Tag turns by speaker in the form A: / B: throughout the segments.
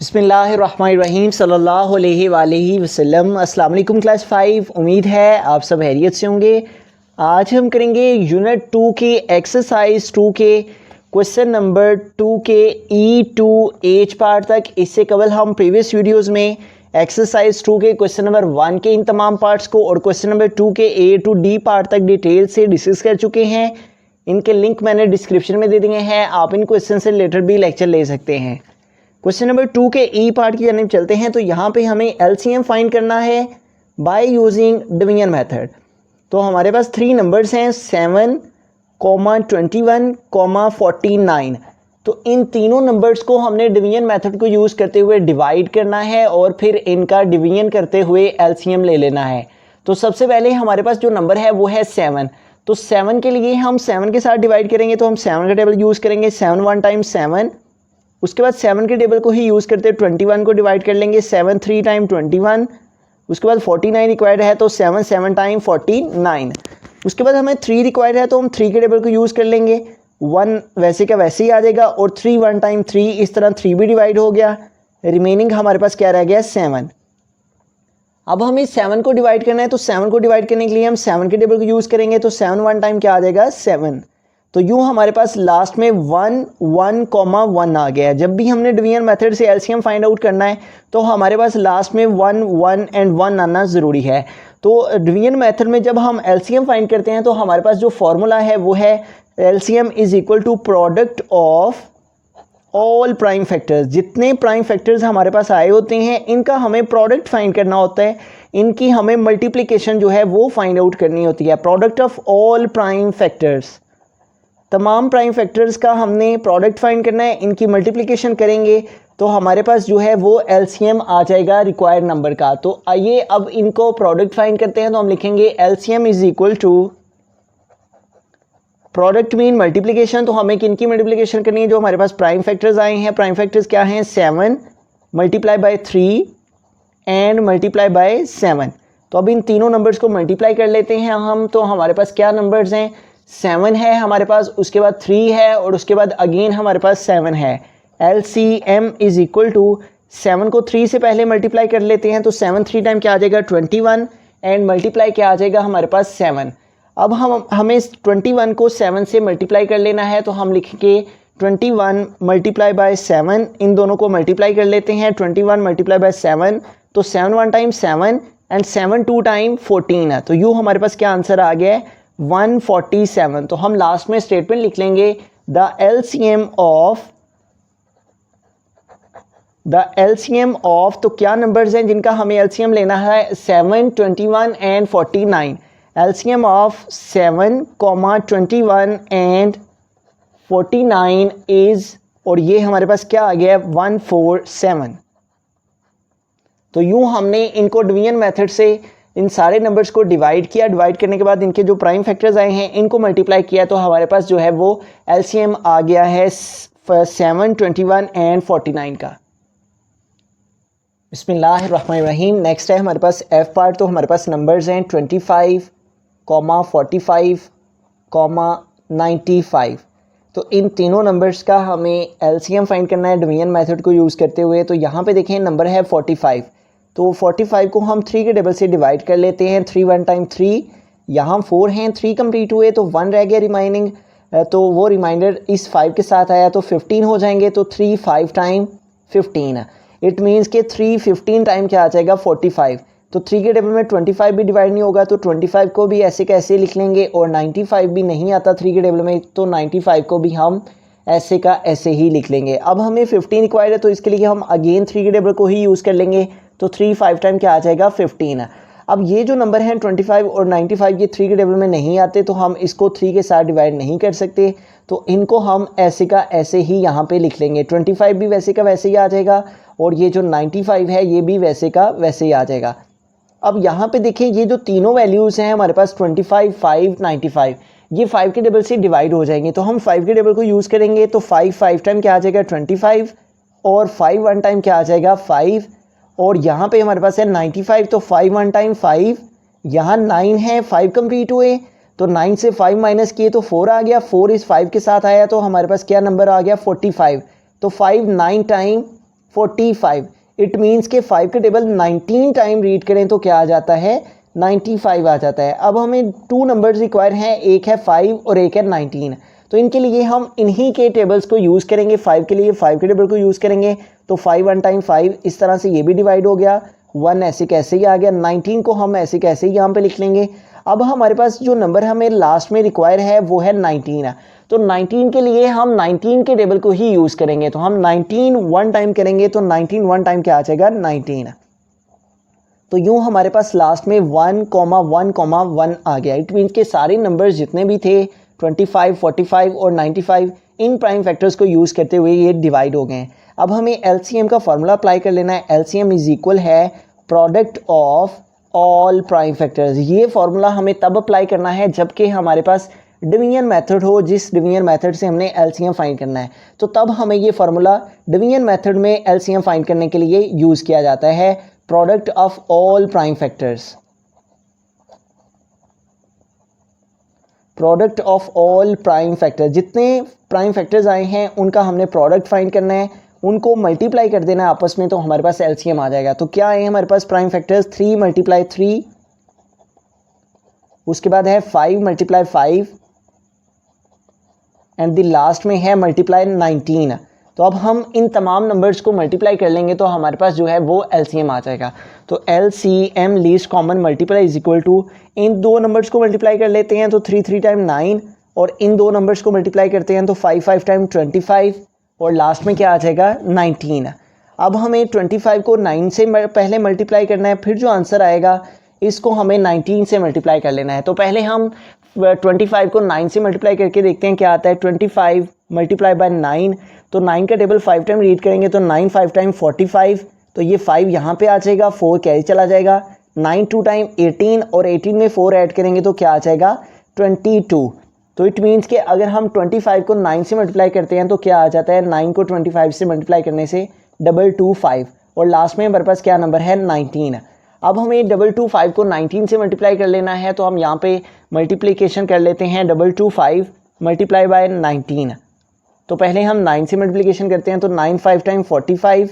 A: बिस्मिल्लाहिर्रहमानिर्रहीम सल्लल्लाहु अलैहि वसल्लम। अस्सलाम वालेकुम क्लास 5। उम्मीद है आप सब खैरियत से होंगे। आज हम करेंगे यूनिट 2 के एक्सरसाइज 2 के क्वेश्चन नंबर 2 के E to H पार्ट तक। इससे कबल हम प्रीवियस वीडियोस में एक्सरसाइज 2 के क्वेश्चन नंबर 1 के इन तमाम पार्ट्स को और क्वेश्चन नंबर 2 के A to D पार्ट तक डिटेल से डिस्कस कर चुके हैं। इनके लिंक मैंने डिस्क्रिप्शन में दे दिए हैं, आप इन क्वेश्चन से रिलेटेड भी लेक्चर ले सकते हैं। क्वेश्चन नंबर 2 के ई पार्ट की जानिब चलते हैं। तो यहाँ पे हमें एलसीएम फाइंड करना है बाय यूजिंग डिवीजन मेथड। तो हमारे पास 3 नंबर्स हैं 7, 21, 49। तो इन तीनों नंबर्स को हमने डिवीजन मेथड को यूज़ करते हुए डिवाइड करना है और फिर इनका डिवीजन करते हुए एलसीएम ले लेना है। तो सबसे पहले हमारे पास जो नंबर है वो है 7। तो 7 के लिए हम 7 के साथ डिवाइड करेंगे, तो हम 7 का टेबल यूज़ करेंगे। 7 1 टाइम्स 7। उसके बाद 7 के टेबल को ही यूज़ करते 21 को डिवाइड कर लेंगे। 7 3 टाइम 21। उसके बाद 49 रिक्वायर्ड है तो 7 7 टाइम 49। उसके बाद हमें 3 रिक्वायर्ड है तो हम 3 के टेबल को यूज़ कर लेंगे। 1 वैसे का वैसे ही आ जाएगा और 3 1 टाइम 3, इस तरह 3 भी डिवाइड हो गया। रिमेनिंग हमारे पास क्या रह गया 7। अब हमें 7 को डिवाइड करना है, तो 7 को डिवाइड करने के लिए हम 7 के टेबल को यूज़ करेंगे। तो 7 1 टाइम क्या आ जाएगा 7। तो यूँ हमारे पास लास्ट में 1 1 1 आ गया है। जब भी हमने डिवीजन मेथड से एलसीएम फाइंड आउट करना है तो हमारे पास लास्ट में 1 1 एंड 1 आना ज़रूरी है। तो डिवीजन मेथड में जब हम एलसीएम फाइंड करते हैं तो हमारे पास जो फॉर्मूला है वो है LCM is equal to product of all prime factors. जितने प्राइम फैक्टर्स हमारे पास आए होते हैं इनका हमें प्रोडक्ट फाइंड करना होता है, इनकी हमें मल्टीप्लिकेशन जो है वो फाइंड आउट करनी होती है। Product of all prime factors, तमाम प्राइम फैक्टर्स का हमने प्रोडक्ट फाइंड करना है, इनकी मल्टीप्लिकेशन करेंगे तो हमारे पास जो है वो एलसीएम आ जाएगा रिक्वायर्ड नंबर का। तो आइए अब इनको प्रोडक्ट फाइंड करते हैं। तो हम लिखेंगे LCM is equal to product mean multiplication. तो हमें किनकी मल्टीप्लिकेशन करनी है, जो हमारे पास प्राइम फैक्टर्स आए हैं। प्राइम फैक्टर्स क्या हैं 7 multiply by 3 and multiply by 7। तो अब इन तीनों नंबर्स को मल्टीप्लाई कर लेते हैं हम। तो हमारे पास क्या नंबर्स हैं 7 है हमारे पास, उसके बाद 3 है और उसके बाद अगेन हमारे पास 7 है। LCM इज इक्वल टू 7 को 3 से पहले मल्टीप्लाई कर लेते हैं। तो 7 3 टाइम क्या आ जाएगा 21 एंड मल्टीप्लाई क्या आ जाएगा हमारे पास 7। अब हमें 21 को 7 से मल्टीप्लाई कर लेना है। तो हम लिखेंगे 21 मल्टीप्लाई बाय 7। इन दोनों को मल्टीप्लाई कर लेते हैं। 21 मल्टीप्लाई बाय 7 तो 7 1 टाइम 7 एंड 7 2 टाइम 14 है। तो यूँ हमारे पास क्या आंसर आ गया है 147। तो हम लास्ट में स्टेटमेंट लिख लेंगे द एलसीएम ऑफ तो क्या नंबर्स हैं जिनका हमें एलसीएम लेना है 7 21 and 49। LCM of 7 21 and 49 is, और ये हमारे पास क्या आ गया 147। तो यूं हमने इनको डिवीजन मेथड से इन सारे नंबर्स को डिवाइड किया। डिवाइड करने के बाद इनके जो प्राइम फैक्टर्स आए हैं इनको मल्टीप्लाई किया तो हमारे पास जो है वो एलसीएम आ गया है 7 21 एंड 49 का। बिस्मिल्लाहिर्रहमानिर्रहीम। नेक्स्ट है हमारे पास एफ पार्ट। तो हमारे पास नंबर्स हैं 25, 45, 95। तो इन तीनों नंबर्स का हमें एलसीएम फाइंड करना है डिवीजन मेथड को यूज़ करते हुए। तो यहाँ पे देखें नंबर है 45। तो 45 को हम 3 के टेबल से डिवाइड कर लेते हैं। 3 1 टाइम 3, यहाँ 4 हैं, 3 कंप्लीट हुए तो 1 रह गया रिमाइनिंग। तो वो रिमाइंडर इस 5 के साथ आया तो 15 हो जाएंगे। तो 3 5 टाइम 15, इट मीन्स के 3 15 टाइम क्या आ जाएगा 45। तो 3 के टेबल में 25 भी डिवाइड नहीं होगा तो 25 को भी ऐसे कैसे लिख लेंगे, और 95 भी नहीं आता 3 के टेबल में तो 95 को भी हम ऐसे का ऐसे ही लिख लेंगे। अब हमें 15 रिक्वायर्ड है तो इसके लिए हम अगेन 3 के टेबल को ही यूज़ कर लेंगे। तो 3 5 टाइम क्या आ जाएगा 15। अब ये जो नंबर हैं 25 और 95 ये 3 के टेबल में नहीं आते तो हम इसको 3 के साथ डिवाइड नहीं कर सकते। तो इनको हम ऐसे का ऐसे ही यहाँ पे लिख लेंगे। 25 भी वैसे का वैसे ही आ जाएगा और ये जो 95 है ये भी वैसे का वैसे ही आ जाएगा। अब यहाँ पे देखें ये जो तीनों वैल्यूज़ हैं हमारे पास 25 5 95 ये 5 के टेबल से डिवाइड हो जाएंगे। तो हम 5 के टेबल को यूज़ करेंगे। तो 5 5 टाइम क्या आ जाएगा 25 और 5 1 टाइम क्या आ जाएगा 5, और यहाँ पे हमारे पास है 95। तो 5 1 टाइम 5, यहाँ 9 है, 5 कंप्लीट हुए तो 9 से 5 माइनस किए तो 4 आ गया। 4 इस 5 के साथ आया तो हमारे पास क्या नंबर आ गया 45। तो 5 9 टाइम 45। इट मीन्स के 5 का टेबल 19 टाइम रीड करें तो क्या आ जाता है, 95 आ जाता है। अब हमें 2 नंबर्स रिक्वायर हैं, एक है 5 और एक है 19। तो इनके लिए हम इन्हीं के टेबल्स को यूज़ करेंगे। 5 के लिए 5 के टेबल को यूज़ करेंगे, तो 5 1 टाइम 5, इस तरह से ये भी डिवाइड हो गया, 1 ऐसे कैसे ही आ गया, 19 को हम ऐसे कैसे ही यहाँ पे लिख लेंगे। अब हमारे पास जो नंबर हमें लास्ट में रिक्वायर है वो है 19 है, तो 19 के लिए हम 19 के टेबल को ही यूज़ करेंगे। तो हम 19 1 टाइम करेंगे, तो 19 1 टाइम क्या आ जाएगा, 19। तो यूँ हमारे पास लास्ट में 1,1,1 आ गया। इट मीन्स के सारे नंबर्स जितने भी थे 25, 45 और 95, इन प्राइम फैक्टर्स को यूज़ करते हुए ये डिवाइड हो गए हैं। अब हमें एलसीएम का फार्मूला अप्लाई कर लेना है। एलसीएम इज इक्वल है product of all prime factors. ये फार्मूला हमें तब अप्लाई करना है जबकि हमारे पास डिवीजन मेथड हो, जिस डिवीजन मेथड से हमने एलसीएम फाइंड करना है, तो तब हमें ये फार्मूला डिवीजन मेथड में एलसीएम फाइंड करने के लिए यूज़ किया जाता है, product of all prime factors. Product of all prime factor, जितने प्राइम फैक्टर्स आए हैं उनका हमने प्रोडक्ट फाइंड करना है, उनको मल्टीप्लाई कर देना है आपस में, तो हमारे पास एलसीएम आ जाएगा। तो क्या है हमारे पास प्राइम फैक्टर्स, 3 × 3, उसके बाद है 5 × 5 एंड द लास्ट में है मल्टीप्लाई 19। तो अब हम इन तमाम नंबर्स को मल्टीप्लाई कर लेंगे तो हमारे पास जो है वो एलसीएम आ जाएगा। तो LCM least common multiply is equal to, इन दो नंबर्स को मल्टीप्लाई कर लेते हैं तो 3 3 टाइम 9, और इन दो नंबर्स को मल्टीप्लाई करते हैं तो 5 5 टाइम 25, और लास्ट में क्या आ जाएगा, 19। अब हमें 25 को 9 से पहले मल्टीप्लाई करना है, फिर जो आंसर आएगा इसको हमें 19 से मल्टीप्लाई कर लेना है। तो पहले हम 25 को 9 से मल्टीप्लाई करके देखते हैं क्या आता है, 25 मल्टीप्लाई बाय 9, तो 9 का टेबल 5 टाइम रीड करेंगे तो 9 5 टाइम 45, तो ये 5 यहाँ पे आ जाएगा, 4 कैरी चला जाएगा, 9 2 टाइम 18, और 18 में 4 ऐड करेंगे तो क्या आ जाएगा, 22। तो इट मीन्स कि अगर हम 25 को 9 से मल्टीप्लाई करते हैं तो क्या आ जाता है, 9 को 25 से मल्टीप्लाई करने से 225, और लास्ट में हमारे पास क्या नंबर है, 19। अब हमें 225 को 19 से मल्टीप्लाई कर लेना है, तो हम यहाँ पे मल्टीप्लिकेशन कर लेते हैं, 225 मल्टीप्लाई बाय 19। तो पहले हम 9 से मल्टीप्लिकेशन करते हैं तो 9 5 टाइम 45,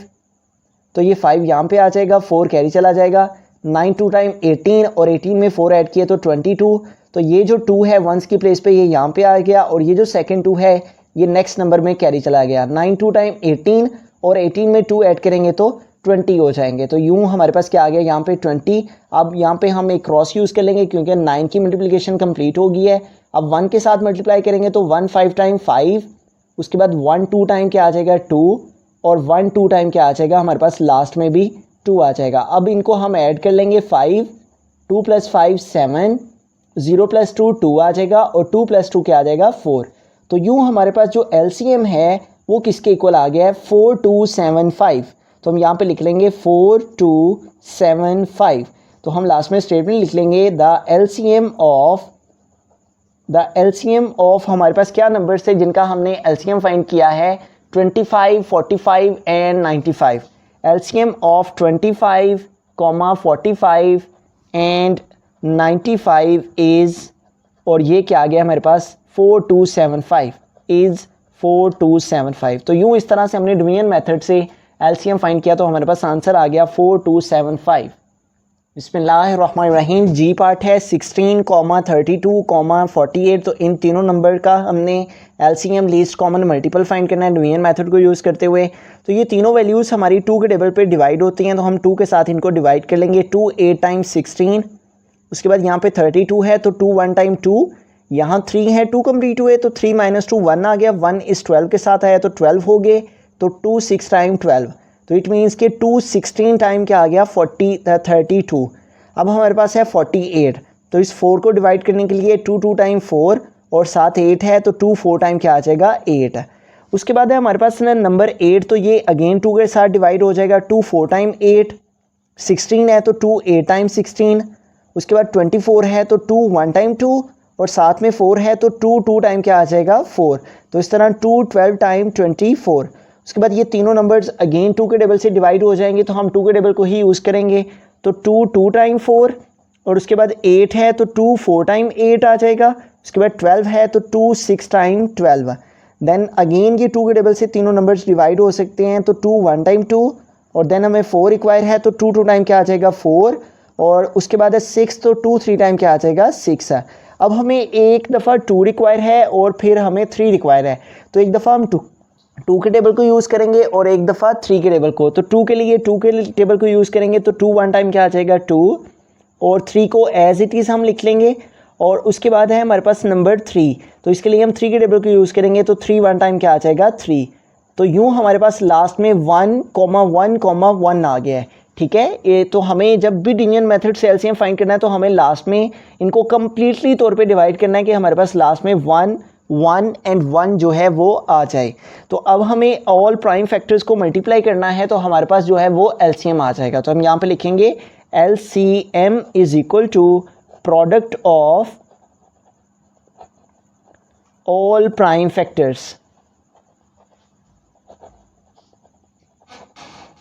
A: तो ये 5 यहाँ पे आ जाएगा, 4 कैरी चला जाएगा, 9 2 टाइम 18, और 18 में 4 ऐड किए तो 22, तो ये जो 2 है वंस की प्लेस पे ये यहाँ पे आ गया, और ये जो सेकंड 2 है ये नेक्स्ट नंबर में कैरी चला गया। 9 2 टाइम 18, और 18 में 2 ऐड करेंगे तो 20 हो जाएंगे। तो यूँ हमारे पास क्या आ गया, यहाँ पे 20। अब यहाँ पे हम एक क्रॉस यूज़ कर लेंगे क्योंकि 9 की मल्टीप्लिकेशन कंप्लीट हो गई है। अब 1 के साथ मल्टीप्लाई करेंगे तो 1 5 टाइम 5, उसके बाद 1 2 टाइम क्या आ जाएगा, 2, और 1 2 टाइम क्या आ जाएगा, हमारे पास लास्ट में भी 2 आ जाएगा। अब इनको हम ऐड कर लेंगे, 5 2 + 5 7, 0 + 2 2 आ जाएगा, और 2 + 2 क्या आ जाएगा, 4। तो यूँ हमारे पास जो एलसीएम है वो किसके इक्वल आ गया है, 4275। तो हम यहाँ पे लिख लेंगे 4275। तो हम लास्ट में स्टेटमेंट लिख लेंगे द एलसीएम ऑफ हमारे पास क्या नंबर्स थे जिनका हमने एलसीएम फाइंड किया है, 25 45 and 95। LCM of 25, 45 and 95 is, और ये क्या आ गया हमारे पास, 4275 इज़ 4275। तो यूँ इस तरह से हमने डिवीजन मेथड से एलसीएम फाइंड किया तो हमारे पास आंसर आ गया 4275। बिस्मिल्लाहिर्रहमानिर्रहीम। जी पार्ट है 16, 32, 48। तो इन तीनों नंबर का हमने LCM least common multiple find करना है डिवीजन मेथड को यूज़ करते हुए। तो ये तीनों वैल्यूज़ हमारी 2 के टेबल पे डिवाइड होती हैं, तो हम 2 के साथ इनको डिवाइड कर लेंगे। 2 8 टाइम्स 16, उसके बाद यहाँ पे 32 है तो 2 1 टाइम 2, यहाँ 3 है, 2 कंप्लीट हुए तो 3 - 2 1 आ गया, 1 इस 12 के साथ आया तो 12 हो गए, तो 2 6 टाइम 12। तो इट मीन्स कि 2 16 टाइम क्या आ गया, 32। अब हमारे पास है 48, तो इस 4 को डिवाइड करने के लिए 2 2 टाइम 4, और साथ 8 है तो 2 4 टाइम क्या आ जाएगा, 8। उसके बाद है हमारे पास ना नंबर 8, तो ये अगेन 2 के साथ डिवाइड हो जाएगा, 2 4 टाइम 8। 16 है तो 2 8 टाइम 16। उसके बाद 24 है तो 2 1 टाइम 2, और साथ में 4 है तो 2 2 टाइम क्या आ जाएगा, 4। तो इस तरह 2 12 टाइम 24। उसके बाद ये तीनों नंबर्स अगेन 2 के टेबल से डिवाइड हो जाएंगे, तो हम 2 के टेबल को ही यूज़ करेंगे। तो 2 2 टाइम 4, और उसके बाद 8 है तो 2 4 टाइम 8 आ जाएगा। उसके बाद 12 है तो 2 6 टाइम 12। देन अगेन ये 2 के टेबल से तीनों नंबर्स डिवाइड हो सकते हैं, तो 2 1 टाइम 2 और देन हमें 4 रिक्वायर है, तो 2 2 टाइम क्या आ जाएगा 4 और उसके बाद है 6, तो 2 3 टाइम क्या आ जाएगा 6 है। अब हमें एक दफ़ा 2 रिक्वायर है और फिर हमें 3 रिक्वायर है, तो एक दफ़ा हम 2 के टेबल को यूज़ करेंगे और एक दफ़ा 3 के टेबल को। तो 2 के लिए 2 के टेबल को यूज़ करेंगे, तो 2 1 टाइम क्या आ जाएगा 2 और 3 को एज इट इज़ हम लिख लेंगे और उसके बाद है हमारे पास नंबर 3, तो इसके लिए हम 3 के टेबल को यूज़ करेंगे, तो 3 1 टाइम क्या आ जाएगा 3। तो यूँ हमारे पास लास्ट में 1 1 1 आ गया है, ठीक है। ये तो हमें जब भी डिवीजन मेथड से एलसीएम फाइंड करना है तो हमें लास्ट में इनको कम्प्लीटली तौर पे डिवाइड करना है कि हमारे पास लास्ट में 1 1 एंड 1 जो है वो आ जाए। तो अब हमें ऑल प्राइम फैक्टर्स को मल्टीप्लाई करना है, तो हमारे पास जो है वो एलसीएम आ जाएगा। तो हम यहाँ पे लिखेंगे LCM is equal to product of all prime factors,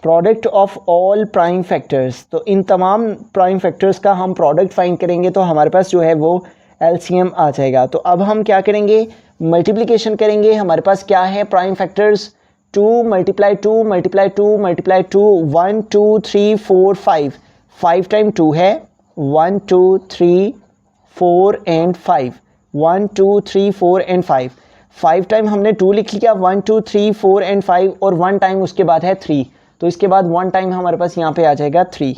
A: product of all prime factors. तो इन तमाम प्राइम फैक्टर्स का हम प्रोडक्ट फाइंड करेंगे तो हमारे पास जो है वो एलसीएम आ जाएगा। तो अब हम क्या करेंगे, मल्टीप्लिकेशन करेंगे। हमारे पास क्या है prime factors, 2 multiply 2 multiply 2 multiply 2 1 2 3 4 5, 5 time 2 है 1 2 3 4 एंड 5, 1 2 3 4 एंड 5, 5 टाइम हमने 2 लिख लिया, 1 2 3 4 एंड 5 और 1 टाइम उसके बाद है 3, तो इसके बाद 1 टाइम हमारे पास यहाँ पे आ जाएगा 3।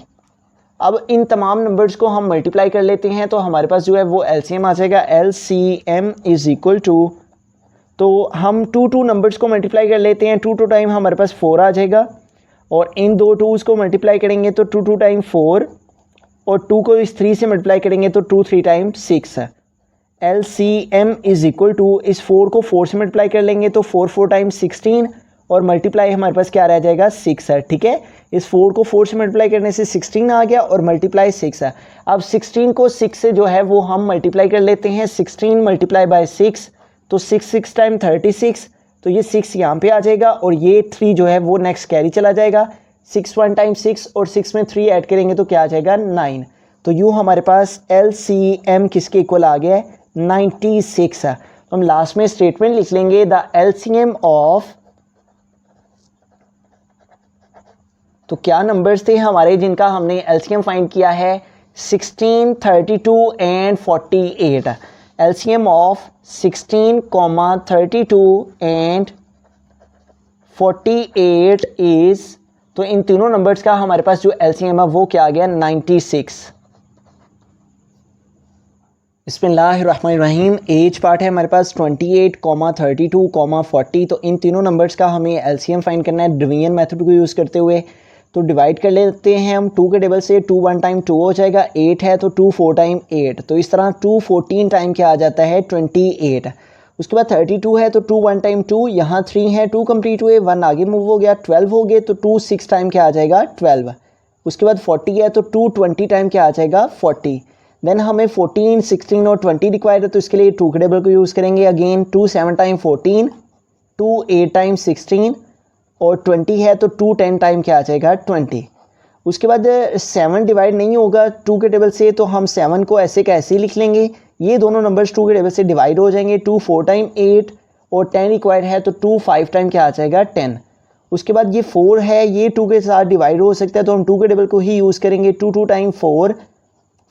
A: अब इन तमाम नंबर्स को हम मल्टीप्लाई कर लेते हैं तो हमारे पास जो है वो एलसीएम आ जाएगा, एलसीएम इज इक्वल टू, तो हम 2 नंबर्स को मल्टीप्लाई कर लेते हैं, 2 टाइम हमारे पास 4 आ जाएगा और इन दो 2s को मल्टीप्लाई करेंगे तो 2 टाइम 4 और 2 को इस 3 से मल्टीप्लाई करेंगे तो 2 3 टाइम 6 है। एलसीएम इज इक्वल टू, इस 4 को 4 से मल्टीप्लाई कर लेंगे तो 4 4 टाइम 16 और मल्टीप्लाई हमारे पास क्या रह जाएगा 6 है, ठीक है। इस 4 को 4 से मल्टीप्लाई करने से 16 आ गया और मल्टीप्लाई 6 है। अब 16 को 6 से जो है वो हम मल्टीप्लाई कर लेते हैं, 16 मल्टीप्लाई बाय 6, तो 6 6 टाइम 36, तो ये 6 यहाँ पे आ जाएगा और ये 3 जो है वो नेक्स्ट कैरी चला जाएगा, 6 1 टाइम 6 और 6 में 3 ऐड करेंगे तो क्या आ जाएगा 9। तो यूँ हमारे पास एलसीएम किसके इक्वल आ गया है 96 है। तो हम लास्ट में स्टेटमेंट लिख लेंगे, द एलसीएम ऑफ, तो क्या नंबर्स थे हमारे जिनका हमने एलसीएम फाइंड किया है 16 32 and 48, LCM of 16, 32 and 48 is, तो इन तीनों नंबर्स का हमारे पास जो एलसीएम है वो क्या आ गया 96। बिस्मिल्लाहिर्रहमानिर्रहीम, एज पार्ट है हमारे पास 28, 32, 40, तो इन तीनों नंबर्स का हमें एलसीएम फाइंड करना है डिवीजन मेथड को यूज़ करते हुए। तो डिवाइड कर लेते हैं हम 2 के टेबल से, 2 1 टाइम 2 हो जाएगा, 8 है तो 2 4 टाइम 8, तो इस तरह 2 14 टाइम क्या आ जाता है 28। उसके बाद 32 है तो 2 1 टाइम 2, यहाँ 3 है 2 कंप्लीट हुए, 1 आगे मूव हो गया, 12 हो गए तो 2 6 टाइम क्या आ जाएगा 12। उसके बाद 40 है तो 2 20 टाइम क्या आ जाएगा 40। देन हमें 14 16 और 20 रिक्वायर्ड है तो इसके लिए 2 के टेबल को यूज़ करेंगे, अगेन 2 7 टाइम 14, 2 8 टाइम 16 और 20 है तो 2 10 टाइम क्या आ जाएगा 20। उसके बाद 7 डिवाइड नहीं होगा 2 के टेबल से तो हम 7 को ऐसे का ऐसे ही लिख लेंगे, ये दोनों नंबर्स 2 के टेबल से डिवाइड हो जाएंगे, 2 4 टाइम 8 और 10 रिक्वायर्ड है तो 2 5 टाइम क्या आ जाएगा 10। उसके बाद ये 4 है, ये 2 के साथ डिवाइड हो सकता है तो हम 2 के टेबल को ही यूज़ करेंगे, 2 2 टाइम 4,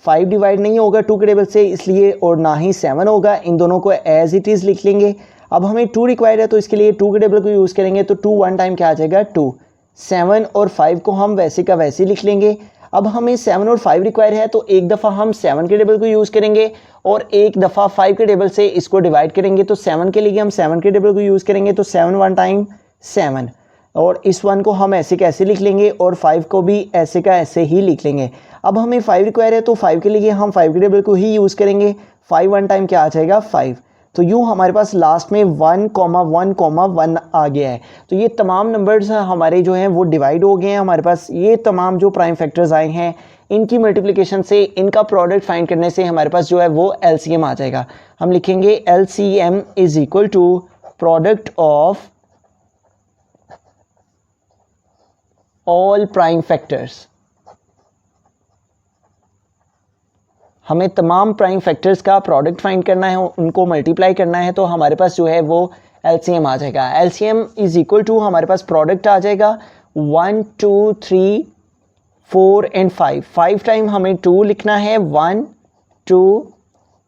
A: 5 डिवाइड नहीं होगा 2 के टेबल से इसलिए और ना ही 7 होगा, इन दोनों को एज इट इज़ लिख लेंगे। अब हमें 2 रिक्वायर्ड है तो इसके लिए 2 के टेबल को यूज़ करेंगे तो 2 1 टाइम क्या आ जाएगा 2, 7 और 5 को हम वैसे का वैसे लिख लेंगे। अब हमें 7 और 5 रिक्वायर है तो एक दफ़ा हम 7 के टेबल को यूज़ करेंगे और एक दफ़ा 5 के टेबल से इसको डिवाइड करेंगे, तो 7 के लिए हम 7 के टेबल को यूज़ करेंगे तो 7 1 टाइम 7 और इस 1 को हम ऐसे कैसे लिख लेंगे और 5 को भी ऐसे का ऐसे ही लिख लेंगे। अब हमें 5 रिक्वायर है तो 5 के लिए हम 5 के टेबल को ही यूज़ करेंगे, 5 1 टाइम क्या आ जाएगा 5। तो यूँ हमारे पास लास्ट में 1 1 आ गया है। तो ये तमाम नंबर्स हमारे जो हैं वो डिवाइड हो गए हैं, हमारे पास ये तमाम जो प्राइम फैक्टर्स आए हैं इनकी मल्टीप्लिकेशन से इनका प्रोडक्ट फाइंड करने से हमारे पास जो है वो एलसीएम आ जाएगा। हम लिखेंगे LCM is equal to product of all prime factors. हमें तमाम प्राइम फैक्टर्स का प्रोडक्ट फाइंड करना है, उनको मल्टीप्लाई करना है, तो हमारे पास जो है वो एलसीएम आ जाएगा। एलसीएम इज इक्वल टू हमारे पास प्रोडक्ट आ जाएगा 1 2 3 4 एंड 5। 5 टाइम हमें 2 लिखना है, 1 2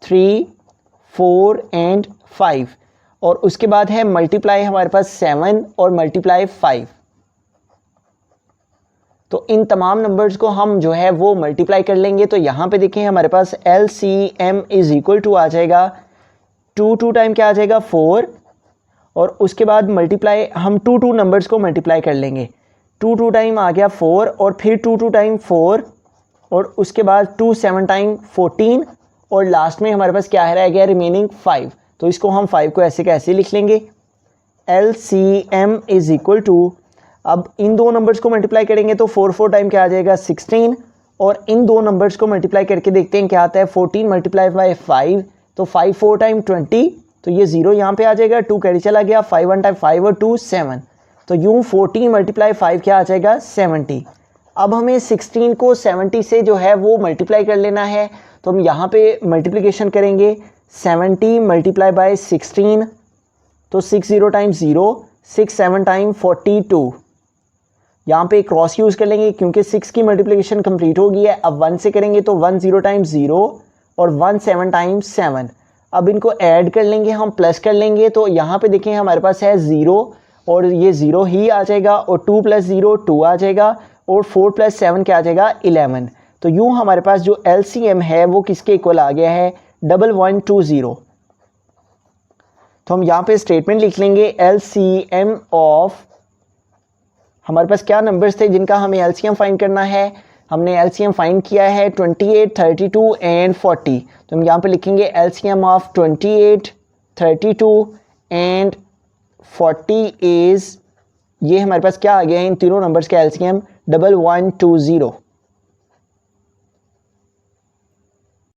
A: 3 4 एंड 5, और उसके बाद है मल्टीप्लाई हमारे पास 7 और मल्टीप्लाई 5। तो इन तमाम नंबर्स को हम जो है वो मल्टीप्लाई कर लेंगे। तो यहाँ पे देखें हमारे पास LCM इज इक्वल टू आ जाएगा 2 टाइम क्या आ जाएगा 4, और उसके बाद मल्टीप्लाई हम 2 नंबर्स को मल्टीप्लाई कर लेंगे। 2 टाइम आ गया 4, और फिर 2 टाइम 4, और उसके बाद 2 7 टाइम 14, और लास्ट में हमारे पास क्या रह गया रिमेनिंग 5। तो इसको हम 5 को ऐसे कैसे लिख लेंगे, LCM इज इक्वल टू, अब इन दो नंबर्स को मल्टीप्लाई करेंगे तो 4 टाइम क्या आ जाएगा 16, और इन दो नंबर्स को मल्टीप्लाई करके देखते हैं क्या आता है 14 मल्टीप्लाई बाय 5, तो 5 4 टाइम 20, तो ये 0 यहाँ पे आ जाएगा, 2 कैरी चला गया, 5 1 टाइम 5 और 2 7, तो यूँ 14 मल्टीप्लाई 5 क्या आ जाएगा 70। अब हमें 16 को 70 से जो है वो मल्टीप्लाई कर लेना है, तो हम यहाँ पे मल्टीप्लिकेशन करेंगे 70 मल्टीप्लाई बाय 16, तो 60 टाइम 0, 6 7 टाइम 42, यहाँ पे क्रॉस यूज़ कर लेंगे क्योंकि 6 की मल्टीप्लिकेशन कंप्लीट हो गई है। अब 1 से करेंगे तो 1 0 टाइम 0 और 1 7 टाइम 7। अब इनको ऐड कर लेंगे, हम प्लस कर लेंगे, तो यहाँ पे देखें हमारे पास है 0 और ये 0 ही आ जाएगा, और 2 + 0 2 आ जाएगा, और 4 + 7 क्या आ जाएगा 11। तो यूँ हमारे पास जो LCM है वो किसके इक्वल आ गया है 1120। तो हम यहाँ पे स्टेटमेंट लिख लेंगे LCM ऑफ, हमारे पास क्या नंबर्स थे जिनका हमें LCM फाइंड करना है, हमने LCM फाइंड किया है 28 32 एंड 40। तो हम यहाँ पे लिखेंगे LCM ऑफ 28 32 एंड 40 इज़, ये हमारे पास क्या आ गया है इन तीनों नंबर्स का LCM 1120।